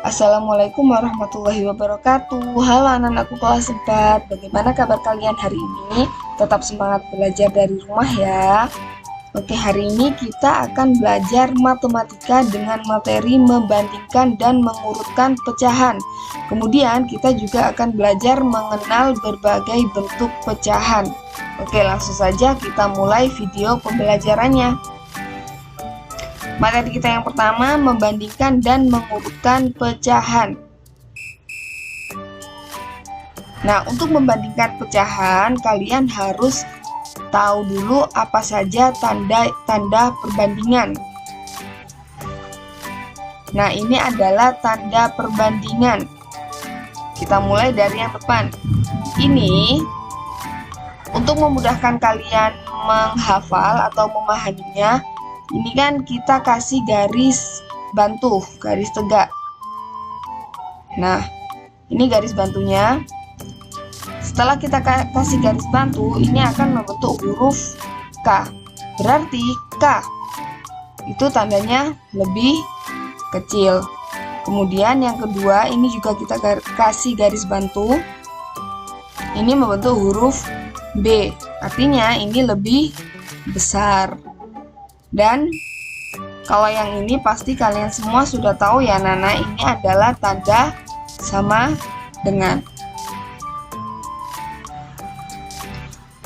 Assalamualaikum warahmatullahi wabarakatuh. Halo anak-anakku kelas 4. Bagaimana kabar kalian hari ini? Tetap semangat belajar dari rumah ya. Oke, hari ini kita akan belajar matematika dengan materi membandingkan dan mengurutkan pecahan. Kemudian kita juga akan belajar mengenal berbagai bentuk pecahan. Oke, langsung saja kita mulai video pembelajarannya. Materi kita yang pertama, membandingkan dan mengurutkan pecahan. Nah, untuk membandingkan pecahan, kalian harus tahu dulu apa saja tanda-tanda perbandingan. Nah, ini adalah tanda perbandingan. Kita mulai dari yang depan. Ini untuk memudahkan kalian menghafal atau memahaminya. Ini kan kita kasih garis bantu, garis tegak. Nah, ini garis bantunya. Setelah kita kasih garis bantu, ini akan membentuk huruf K. Berarti K itu tandanya lebih kecil. Kemudian yang kedua, ini juga kita kasih garis bantu. Ini membentuk huruf B. Artinya ini lebih besar. Dan kalau yang ini pasti kalian semua sudah tahu ya Nana, ini adalah tanda sama dengan.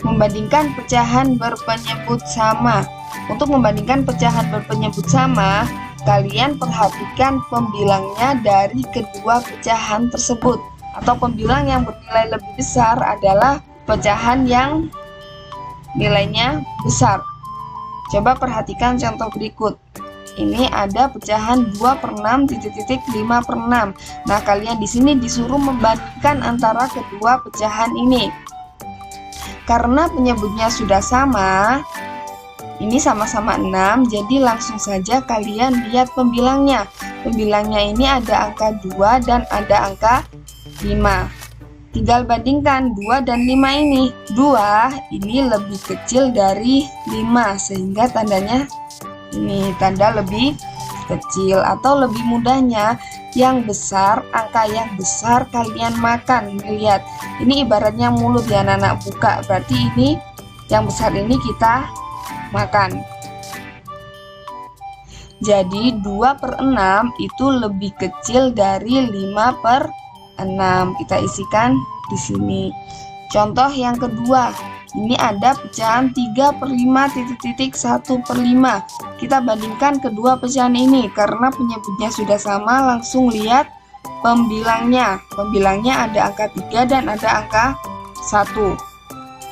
Membandingkan pecahan berpenyebut sama. Untuk membandingkan pecahan berpenyebut sama, kalian perhatikan pembilangnya dari kedua pecahan tersebut. Atau pembilang yang bernilai lebih besar adalah pecahan yang nilainya besar. Coba perhatikan contoh berikut. Ini ada pecahan 2/6 5/6. Nah, kalian di sini disuruh membandingkan antara kedua pecahan ini. Karena penyebutnya sudah sama, ini sama-sama 6, jadi langsung saja kalian lihat pembilangnya. Pembilangnya ini ada angka 2 dan ada angka 5. Tinggal bandingkan 2 dan 5 ini. 2 ini lebih kecil dari 5, sehingga tandanya ini tanda lebih kecil. Atau lebih mudahnya, yang besar, angka yang besar kalian makan. Lihat, ini ibaratnya mulut ya anak-anak, buka. Berarti ini yang besar ini kita makan. Jadi 2/6 itu lebih kecil dari 5/6. Kita isikan di sini. Contoh yang kedua, ini ada pecahan 3/5 1/5. Kita bandingkan kedua pecahan ini. Karena penyebutnya sudah sama, langsung lihat pembilangnya. Pembilangnya ada angka 3 dan ada angka 1.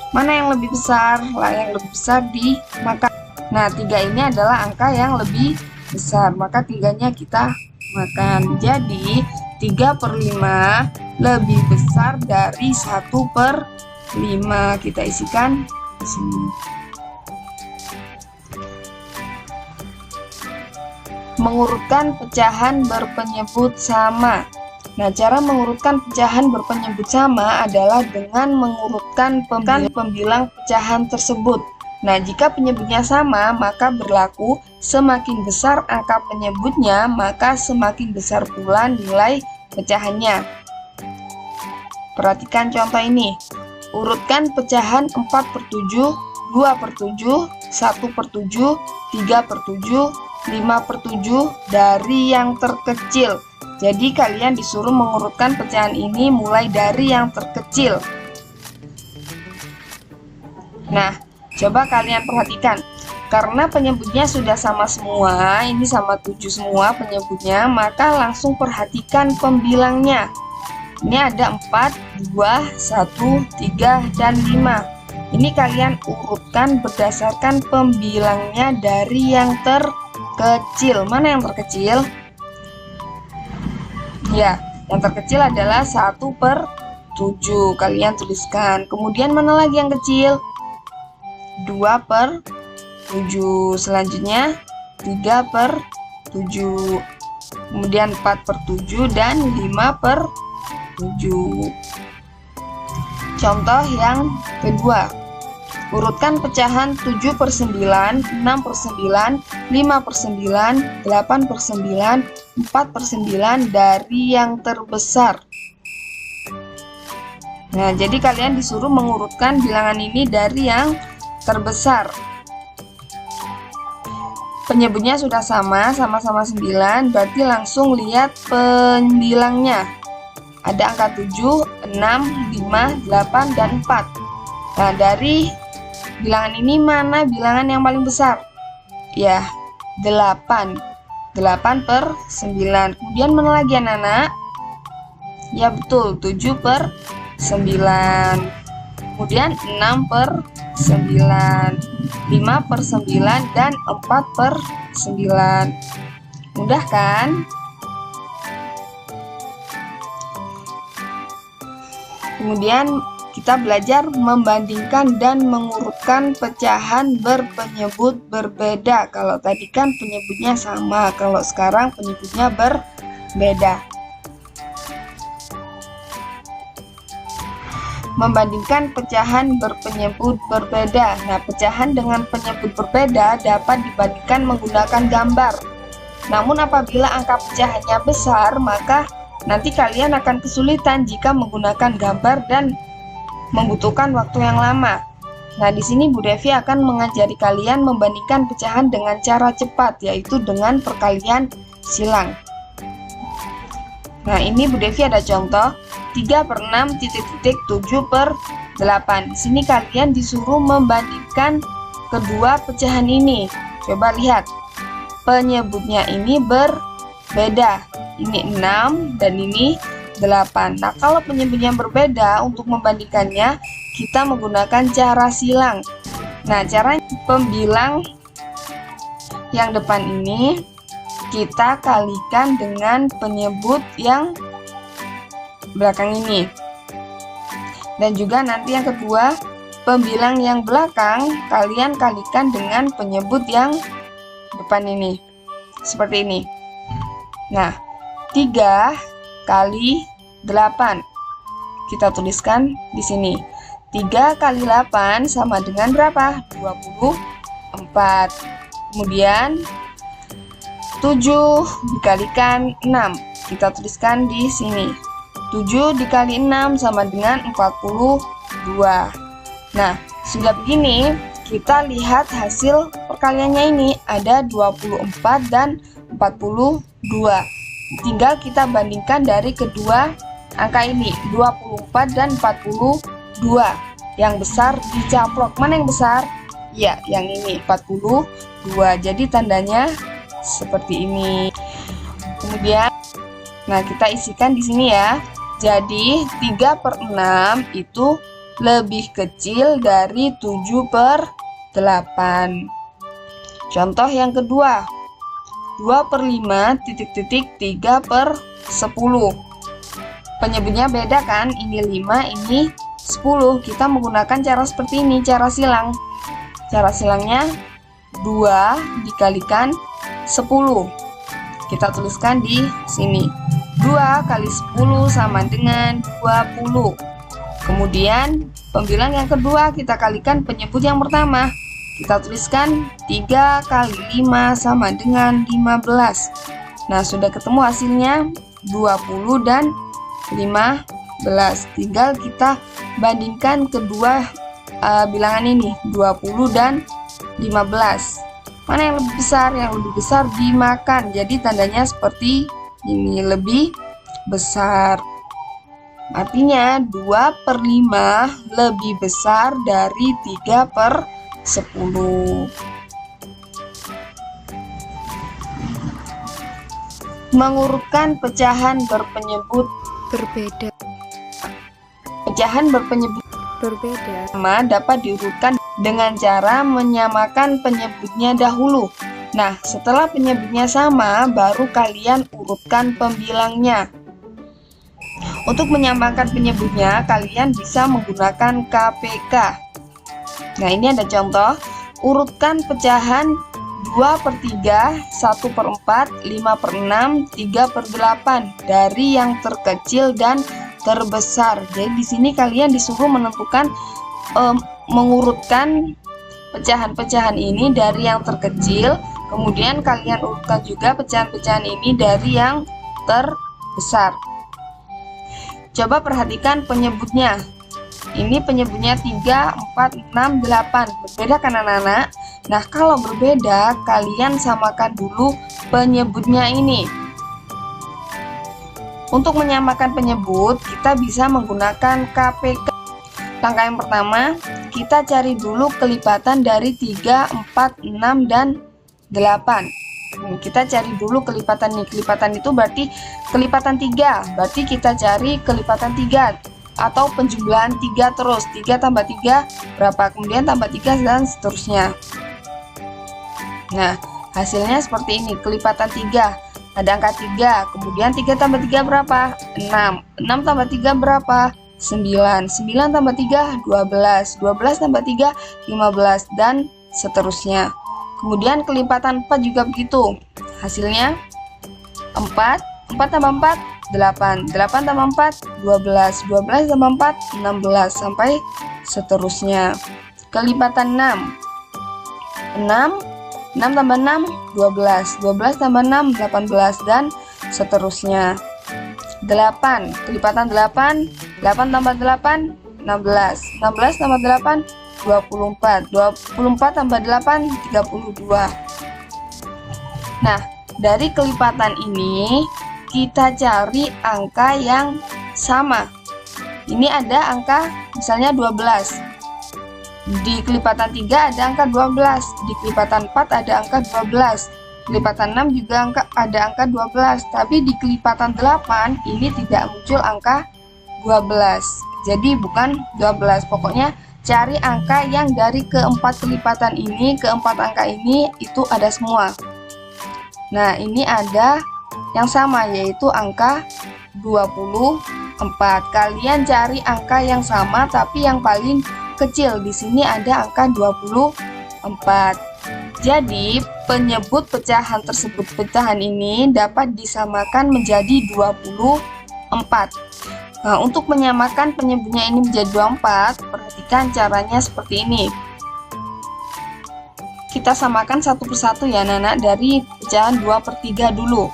Mana yang lebih besar? Lah, yang lebih besar dimakan. Nah, 3 ini adalah angka yang lebih besar, maka 3-nya kita makan. Jadi 3/5 lebih besar dari 1/5. Kita isikan di sini. Mengurutkan pecahan berpenyebut sama. Nah, cara mengurutkan pecahan berpenyebut sama adalah dengan mengurutkan pembilang pecahan tersebut. Nah, jika penyebutnya sama, maka berlaku semakin besar angka penyebutnya, maka semakin besar pula nilai pecahannya. Perhatikan contoh ini. Urutkan pecahan 4/7, 2/7, 1/7, 3/7, 5/7 dari yang terkecil. Jadi kalian disuruh mengurutkan pecahan ini mulai dari yang terkecil. Nah, coba kalian perhatikan. Karena penyebutnya sudah sama semua, ini sama 7 semua penyebutnya, maka langsung perhatikan pembilangnya. Ini ada 4, 2, 1, 3, dan 5. Ini kalian urutkan berdasarkan pembilangnya dari yang terkecil. Mana yang terkecil? Ya, yang terkecil adalah 1/7. Kalian tuliskan. Kemudian mana lagi yang kecil? 2/7. Selanjutnya 3/7. Kemudian 4/7 dan 5/7. Contoh yang kedua. Urutkan pecahan 7/9, 6/9, 5/9, 8/9, 4/9 dari yang terbesar. Nah, jadi kalian disuruh mengurutkan bilangan ini dari yang terbesar. Penyebutnya sudah sama-sama 9, berarti langsung lihat pembilangnya. Ada angka 7, 6, 5, 8, dan 4. Nah, dari bilangan ini mana bilangan yang paling besar? Ya, 8. 8/9. Kemudian mana lagi anak-anak? Ya betul, 7/9. Kemudian 6/9, 5/9, dan 4/9. Mudah kan? Kemudian kita belajar membandingkan dan mengurutkan pecahan berpenyebut berbeda. Kalau tadi kan penyebutnya sama, kalau sekarang penyebutnya berbeda. Membandingkan pecahan berpenyebut berbeda. Nah, pecahan dengan penyebut berbeda dapat dibandingkan menggunakan gambar. Namun apabila angka pecahannya besar, maka nanti kalian akan kesulitan jika menggunakan gambar dan membutuhkan waktu yang lama. Nah, di sini Bu Devi akan mengajari kalian membandingkan pecahan dengan cara cepat, yaitu dengan perkalian silang. Nah, ini Bu Devi ada contoh 3/6 7/8. Di sini kalian disuruh membandingkan kedua pecahan ini. Coba lihat, penyebutnya ini berbeda. Ini 6 dan ini 8. Nah, kalau penyebutnya berbeda, untuk membandingkannya kita menggunakan cara silang. Nah, cara pembilang yang depan ini kita kalikan dengan penyebut yang belakang ini. Dan juga nanti yang kedua, pembilang yang belakang kalian kalikan dengan penyebut yang depan ini. Seperti ini. Nah, 3 kali 8. Kita tuliskan di sini. 3 kali 8 sama dengan berapa? 24. Kemudian 7 dikalikan 6. Kita tuliskan di sini. 7 dikali 6 sama dengan 42. Nah, sudah begini, kita lihat hasil perkaliannya ini. Ada 24 dan 42. Tinggal kita bandingkan dari kedua angka ini, 24 dan 42. Yang besar dicaplok. Mana yang besar? Ya, yang ini 42. Jadi tandanya seperti ini. Kemudian, nah kita isikan di sini ya. Jadi 3/6 itu lebih kecil dari 7/8. Contoh yang kedua, 2/5 3/10. Penyebutnya beda kan? Ini 5, ini 10. Kita menggunakan cara seperti ini, cara silang. Cara silangnya 2 dikalikan 10. Kita tuliskan di sini. 2 kali 10 sama dengan 20. Kemudian pembilang yang kedua kita kalikan penyebut yang pertama. Kita tuliskan 3 kali 5 sama dengan 15. Nah, sudah ketemu hasilnya 20 dan 15. Tinggal kita bandingkan kedua bilangan ini, 20 dan 15. Mana yang lebih besar? Yang lebih besar dimakan. Jadi tandanya seperti ini, lebih besar. Artinya 2/5 lebih besar dari 3/10. Mengurutkan pecahan berpenyebut berbeda. Pecahan berpenyebut Berbeda sama dapat diurutkan dengan cara menyamakan penyebutnya dahulu. Nah, setelah penyebutnya sama, baru kalian urutkan pembilangnya. Untuk menyamakan penyebutnya, kalian bisa menggunakan KPK. Nah, ini ada contoh. Urutkan pecahan 2/3, 1/4, 5/6, 3/8 dari yang terkecil dan terbesar. Jadi di sini kalian disuruh menentukan mengurutkan pecahan-pecahan ini dari yang terkecil Kemudian kalian urutkan juga pecahan-pecahan ini dari yang terbesar. Coba perhatikan penyebutnya. Ini penyebutnya 3, 4, 6, 8. Berbeda kan anak-anak? Nah, kalau berbeda, kalian samakan dulu penyebutnya ini. Untuk menyamakan penyebut, kita bisa menggunakan KPK. Langkah yang pertama, kita cari dulu kelipatan dari 3, 4, 6, dan 8. Kita cari dulu kelipatan nih. Kelipatan itu berarti kelipatan 3. Berarti kita cari kelipatan 3 atau penjumlahan 3 terus. 3 tambah 3 berapa? Kemudian tambah 3 dan seterusnya. Nah, hasilnya seperti ini. Kelipatan 3. Ada angka 3. Kemudian 3 tambah 3 berapa? 6. 6 tambah 3 berapa? 9. 9 tambah 3 12. 12 tambah 3 15 dan seterusnya. Kemudian kelipatan 4 juga begitu. Hasilnya 4. 4 tambah 4 8. 8 tambah 4 12. 12 tambah 4 16 sampai seterusnya. Kelipatan 6. 6 6 tambah 6 12. 12 tambah 6 18 dan seterusnya. 8. Kelipatan 8. 8 tambah 8 16. 16 tambah 8 24. 24 tambah 8 32. Nah, dari kelipatan ini kita cari angka yang sama. Ini ada angka misalnya 12. Di kelipatan 3 ada angka 12. Di kelipatan 4 ada angka 12. Kelipatan 6 juga ada angka 12. Tapi di kelipatan 8 ini tidak muncul angka 12. Jadi bukan 12. Pokoknya cari angka yang dari keempat kelipatan ini, keempat angka ini itu ada semua. Nah, ini ada yang sama yaitu angka 24. Kalian cari angka yang sama tapi yang paling kecil. Di sini ada angka 24. Jadi, penyebut pecahan tersebut, pecahan ini dapat disamakan menjadi 24. Nah, untuk menyamakan penyebutnya ini menjadi 24, perhatikan caranya seperti ini. Kita samakan satu persatu ya anak-anak, dari pecahan 2/3 dulu.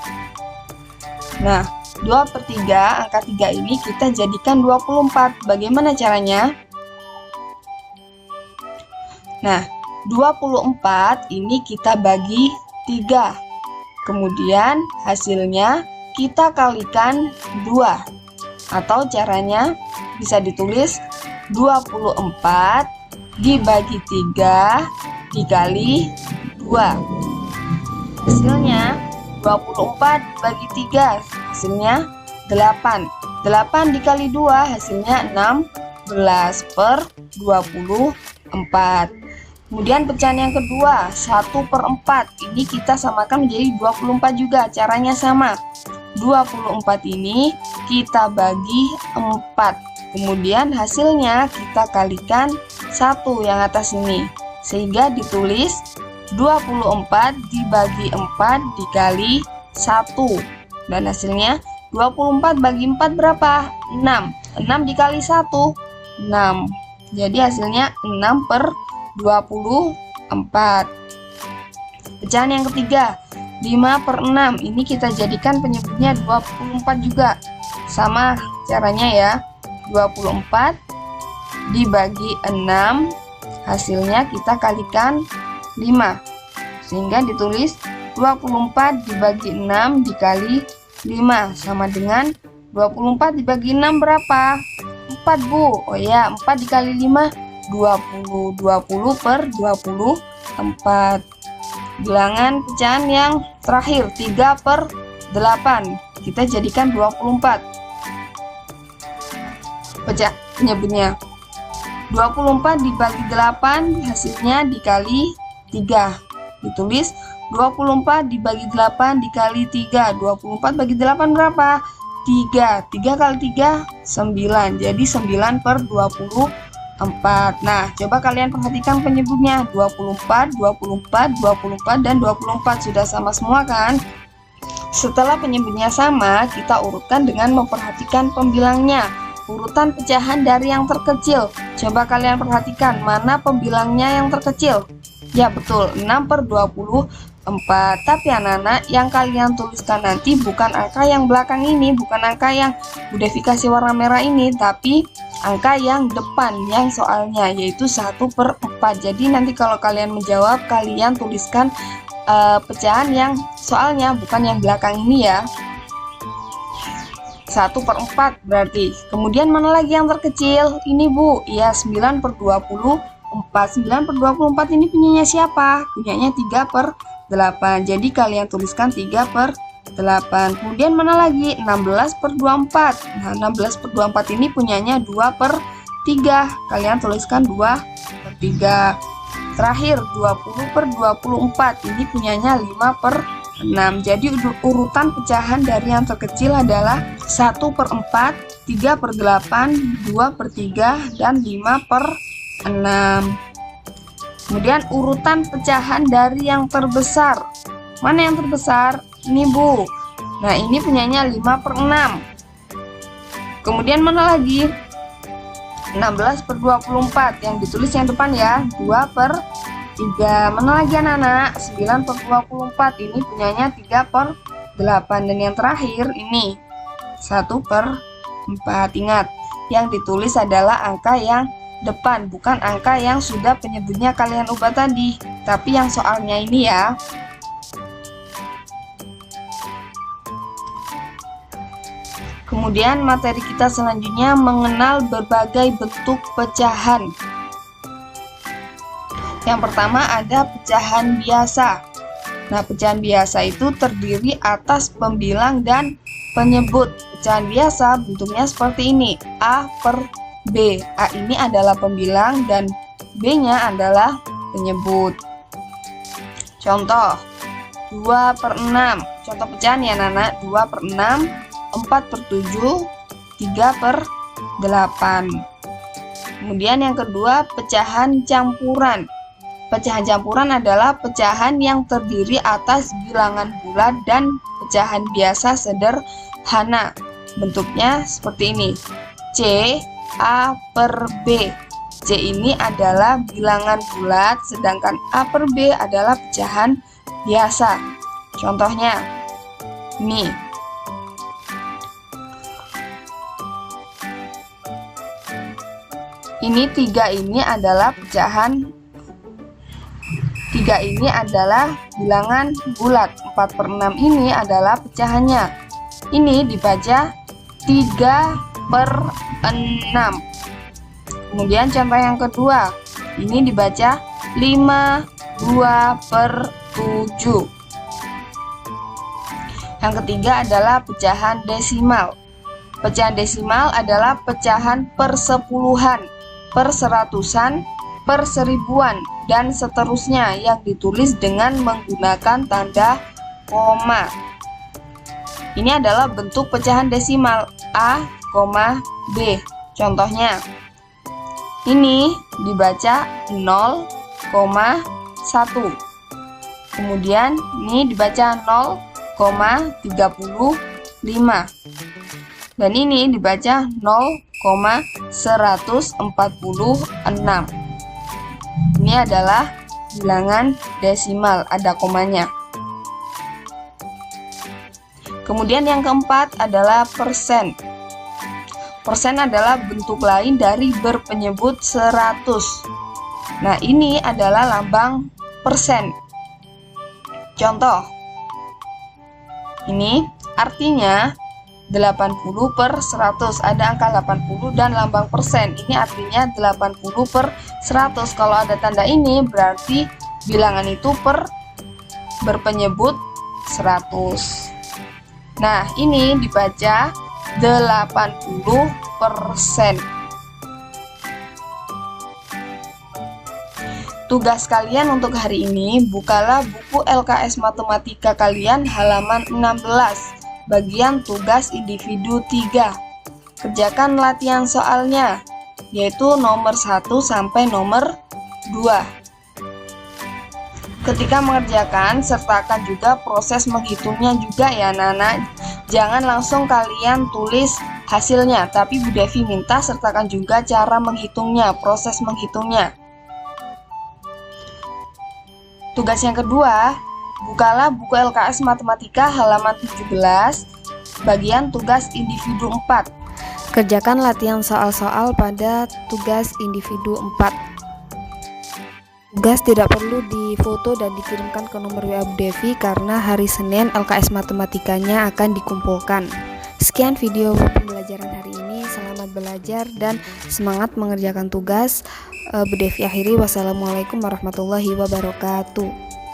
Nah, 2/3, angka 3 ini kita jadikan 24. Bagaimana caranya? Nah, 24 ini kita bagi 3. Kemudian hasilnya kita kalikan 2. Atau caranya bisa ditulis 24 dibagi 3 dikali 2. Hasilnya 24 dibagi 3, hasilnya 8. 8 dikali 2 hasilnya 16/24. Kemudian pecahan yang kedua 1/4. Ini kita samakan menjadi 24 juga. Caranya sama. 24 ini kita bagi 4. Kemudian hasilnya kita kalikan 1 yang atas ini. Sehingga ditulis 24 dibagi 4 dikali 1. Dan hasilnya 24 bagi 4 berapa? 6. 6 dikali 1 6. Jadi hasilnya 6/24. Pecahan yang ketiga 5/6. Ini kita jadikan penyebutnya 24 juga. Sama caranya ya. 24 dibagi 6, hasilnya kita kalikan 5. Sehingga ditulis 24 dibagi 6 dikali 5 sama dengan 24 dibagi 6 berapa? 4, Bu. Oh ya, 4 dikali 5 20. 20/24. Bilangan pecahan yang terakhir 3/8. Kita jadikan 24. Penyebutnya 24 dibagi 8 hasilnya dikali 3. Ditulis 24 dibagi 8 dikali 3. 24 bagi 8 berapa? 3. 3 kali 3 9. Jadi 9/24. Nah, coba kalian perhatikan penyebutnya 24, 24, 24, dan 24. Sudah sama semua kan? Setelah penyebutnya sama, kita urutkan dengan memperhatikan pembilangnya. Urutan pecahan dari yang terkecil. Coba kalian perhatikan mana pembilangnya yang terkecil. Ya betul, 6/20 4. Tapi anak-anak, yang kalian tuliskan nanti bukan angka yang belakang ini, bukan angka yang Bu Devi kasih warna merah ini, tapi angka yang depan yang soalnya, yaitu 1/4. Jadi nanti kalau kalian menjawab, kalian tuliskan pecahan yang soalnya, bukan yang belakang ini ya. 1/4 berarti. Kemudian mana lagi yang terkecil? Ini Bu, ya 9/24. 9/24 ini punyanya siapa? Punyanya 3/8. Jadi kalian tuliskan 3/8. Kemudian mana lagi? 16/24. Nah, 16/24 ini punyanya 2/3. Kalian tuliskan 2/3. Terakhir 20/24 ini punyanya 5/6. Jadi urutan pecahan dari yang terkecil adalah 1/4, 3/8, 2/3, dan 5/6. Kemudian urutan pecahan dari yang terbesar. Mana yang terbesar? Ini Bu. Nah, ini punyanya 5/6. Kemudian mana lagi? 16/24, yang ditulis yang depan ya, 2/3. Mana lagi anak-anak? 9/24, ini punyanya 3/8. Dan yang terakhir ini 1/4. Ingat, yang ditulis adalah angka yang depan, bukan angka yang sudah penyebutnya kalian ubah tadi, tapi yang soalnya ini ya. Kemudian materi kita selanjutnya mengenal berbagai bentuk pecahan. Yang pertama ada pecahan biasa. Nah, pecahan biasa itu terdiri atas pembilang dan penyebut. Pecahan biasa bentuknya seperti ini, A per B. A ini adalah pembilang dan B-nya adalah penyebut. Contoh 2/6. Contoh pecahan ya anak-anak, 2/6, 4/7, 3/8. Kemudian yang kedua, pecahan campuran. Pecahan campuran adalah pecahan yang terdiri atas bilangan bulat dan pecahan biasa sederhana. Bentuknya seperti ini, C A per B. C ini adalah bilangan bulat, sedangkan A per B adalah pecahan biasa. Contohnya, nih. Ini 3 ini adalah pecahan, 3 ini adalah bilangan bulat, 4/6 ini adalah pecahannya. Ini dibaca 3/6. Kemudian contoh yang kedua, ini dibaca 5/2/7. Yang ketiga adalah pecahan desimal. Pecahan desimal adalah pecahan persepuluhan, perseratusan, perseribuan, dan seterusnya yang ditulis dengan menggunakan tanda koma. Ini adalah bentuk pecahan desimal A, B. Contohnya, ini dibaca 0,1. Kemudian ini dibaca 0,35. Dan ini dibaca 0,146. Ini adalah bilangan desimal, ada komanya. Kemudian yang keempat adalah persen. Persen adalah bentuk lain dari berpenyebut 100. Nah, ini adalah lambang persen. Contoh, ini artinya 80/100, ada angka 80 dan lambang persen. Ini artinya 80/100. Kalau ada tanda ini berarti bilangan itu berpenyebut 100. Nah, ini dibaca 80%. Tugas kalian untuk hari ini, bukalah buku LKS Matematika kalian halaman 16. Bagian tugas individu 3. Kerjakan latihan soalnya, yaitu nomor 1 sampai nomor 2. Ketika mengerjakan, sertakan juga proses menghitungnya juga ya anak-anak. Jangan langsung kalian tulis hasilnya, tapi Bu Devi minta sertakan juga cara menghitungnya, proses menghitungnya. Tugas yang kedua, Bukalah buku LKS Matematika halaman 17, bagian tugas individu 4. Kerjakan latihan soal-soal pada tugas individu 4. Tugas tidak perlu difoto dan dikirimkan ke nomor WA Bu Devi karena hari Senin LKS Matematikanya akan dikumpulkan. Sekian video pembelajaran hari ini. Selamat belajar dan semangat mengerjakan tugas. Bu Devi akhiri. Wassalamualaikum warahmatullahi wabarakatuh.